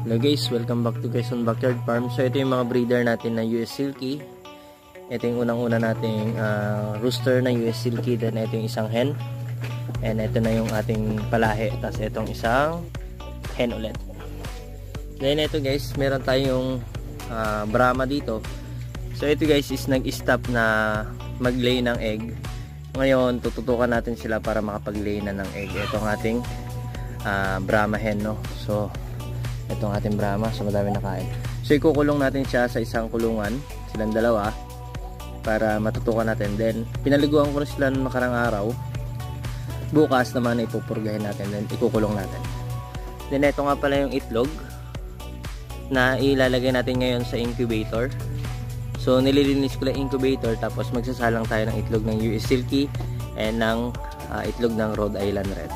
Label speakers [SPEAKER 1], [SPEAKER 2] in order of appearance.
[SPEAKER 1] Hello guys, welcome back to Quezon Backyard Farm. So ito yung mga breeder natin na US Silky. Ito yung unang-una nating rooster na US Silky. Then ito yung isang hen. And ito na yung ating palahi. Tapos itong isang hen ulit. Then ito guys, meron tayong Brahma dito. So ito guys is nag-stop na mag-lay ng egg. Ngayon tututukan natin sila para makapag-lay na ng egg. Ito ang ating Brahma hen, no? So itong ating Brahma, so madami nakain. So ikukulong natin siya sa isang kulungan, silang dalawa, para matutukan natin. Then pinaliguan ko na sila noong nakarang araw. Bukas naman ipupurgahin natin, then ikukulong natin. Then ito nga pala yung itlog na ilalagay natin ngayon sa incubator. So nililinis ko lang incubator, tapos magsasalang tayo ng itlog ng US Silky and ng itlog ng Rhode Island Red.